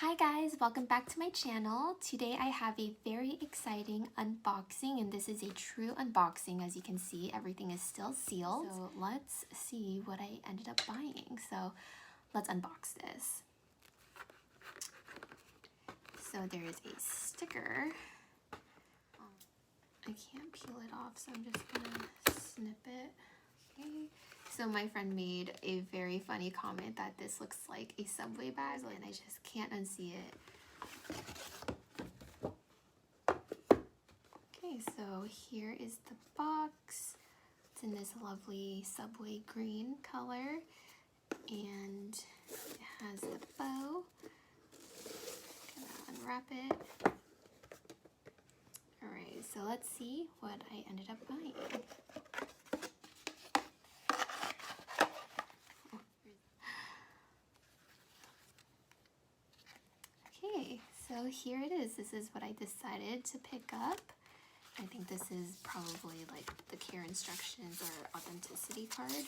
Hi guys, welcome back to my channel. Today I have a very exciting unboxing, and this is a true unboxing. As you can see, everything is still sealed. So let's see what I ended up buying. So let's unbox this. So there is a sticker. I can't peel it off, so I'm just gonna snip it. Okay. So my friend made a very funny comment that this looks like a Subway bag, and I just can't unsee it. Okay, so here is the box. It's in this lovely Subway green color, and it has the bow. Gonna unwrap it. Alright, so let's see what I ended up buying. Okay, so here it is. This is what I decided to pick up. I think this is probably like the care instructions or authenticity card.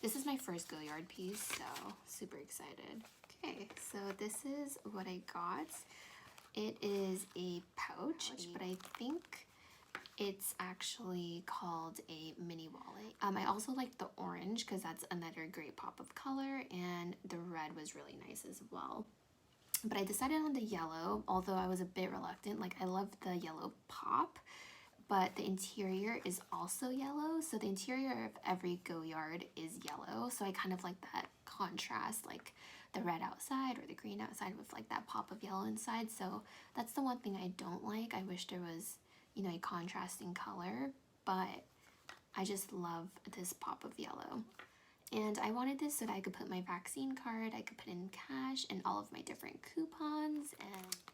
This is my first Goyard piece, so super excited. Okay, so this is what I got. It is a pouch, but I think it's actually called a mini wallet. I also like the orange because that's another great pop of color, and the red was really nice as well. But I decided on the yellow, although I was a bit reluctant. Like, I love the yellow pop, but the interior is also yellow. So the interior of every Goyard is yellow. So I kind of like that contrast, like the red outside or the green outside with like that pop of yellow inside. So that's the one thing I don't like. I wish there was, you know, a contrasting color, but I just love this pop of yellow. And I wanted this so that I could put my vaccine card, I could put in cash and all of my different coupons,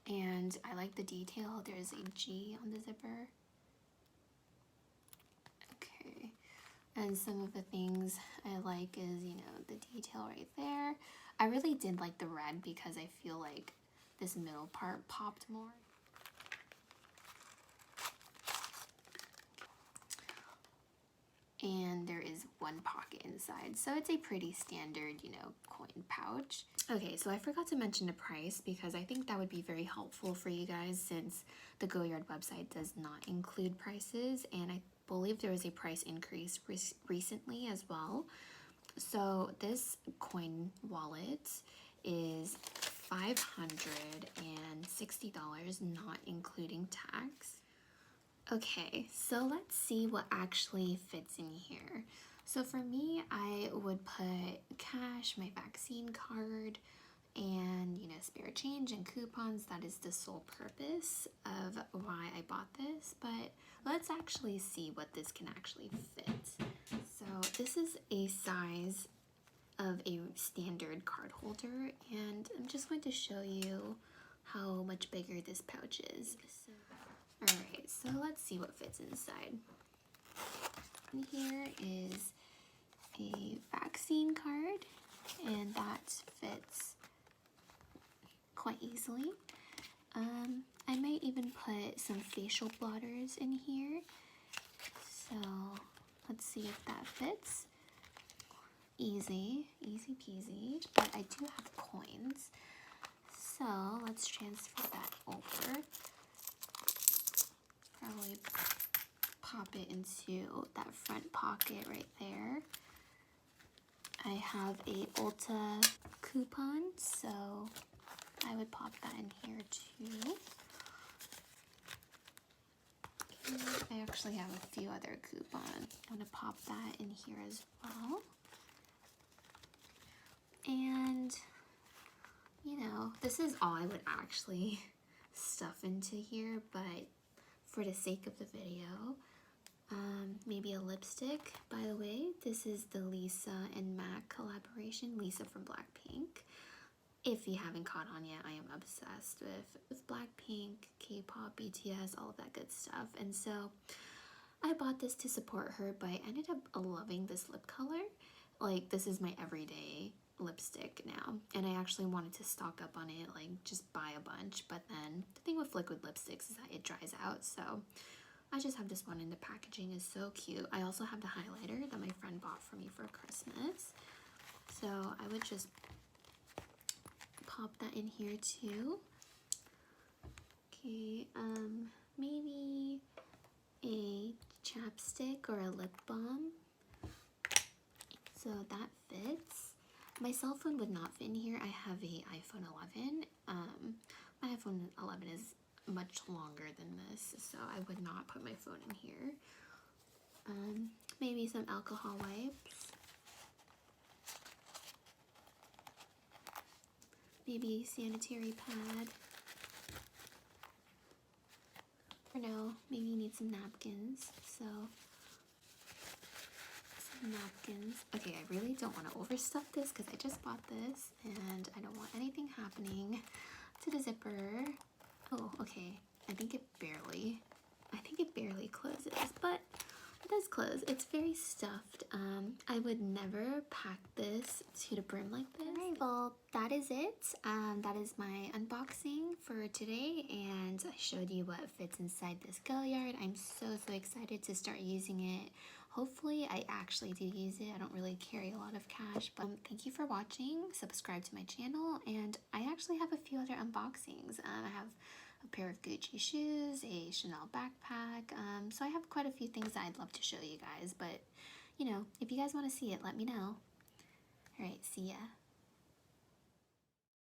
and I like the detail. There's a G on the zipper. Okay, and some of the things I like is, you know, the detail right there. I really did like the red because I feel like this middle part popped more. And there is one pocket inside, so it's a pretty standard, you know, coin pouch. Okay, so I forgot to mention the price because I think that would be very helpful for you guys since the Goyard website does not include prices, and I believe there was a price increase recently as well. So this coin wallet is $560, not including tax. Okay, so let's see what actually fits in here. So for me, I would put cash, my vaccine card, and, you know, spare change and coupons. That is the sole purpose of why I bought this, but let's actually see what this can actually fit. So this is a size of a standard card holder, and I'm just going to show you how much bigger this pouch is. Alright, so let's see what fits inside. And here is a vaccine card, and that fits quite easily. I might even put some facial blotters in here. So let's see if that fits. Easy peasy. But I do have coins. So let's transfer that over. Probably pop it into that front pocket right there. I have a Ulta coupon, so I would pop that in here too. Okay, I actually have a few other coupons. I'm gonna pop that in here as well. And, you know, this is all I would actually stuff into here, but for the sake of the video, maybe a lipstick. By the way, this is the Lisa and Mac collaboration, Lisa from Blackpink. If you haven't caught on yet, I am obsessed with Blackpink, K-pop, BTS, all of that good stuff. And so I bought this to support her, but I ended up loving this lip color. Like, this is my everyday lipstick now, and I actually wanted to stock up on it, like just buy a bunch, but then the thing with liquid lipsticks is that it dries out, so I just have this one, and the packaging is so cute. I also have the highlighter that my friend bought for me for Christmas, so I would just pop that in here too. Okay, maybe a chapstick or a lip balm. So that fits. My cell phone would not fit in here. I have a iPhone 11. My iPhone 11 is much longer than this, so I would not put my phone in here. Maybe some alcohol wipes. Maybe sanitary pad. Or no, maybe you need some napkins. So, some napkins. Okay, I really don't want to overstuff this because I just bought this and I don't want anything happening to the zipper. Oh, okay. I think it barely closes, but it does close. It's very stuffed. I would never pack this to the brim like this. Alright, well, that is it. That is my unboxing for today, and I showed you what fits inside this Goyard. I'm so excited to start using it. Hopefully, I actually do use it. I don't really carry a lot of cash, but thank you for watching. Subscribe to my channel, and I actually have a few other unboxings. I have a pair of Gucci shoes, a Chanel backpack, so I have quite a few things that I'd love to show you guys, but, you know, if you guys want to see it, let me know. Alright, see ya.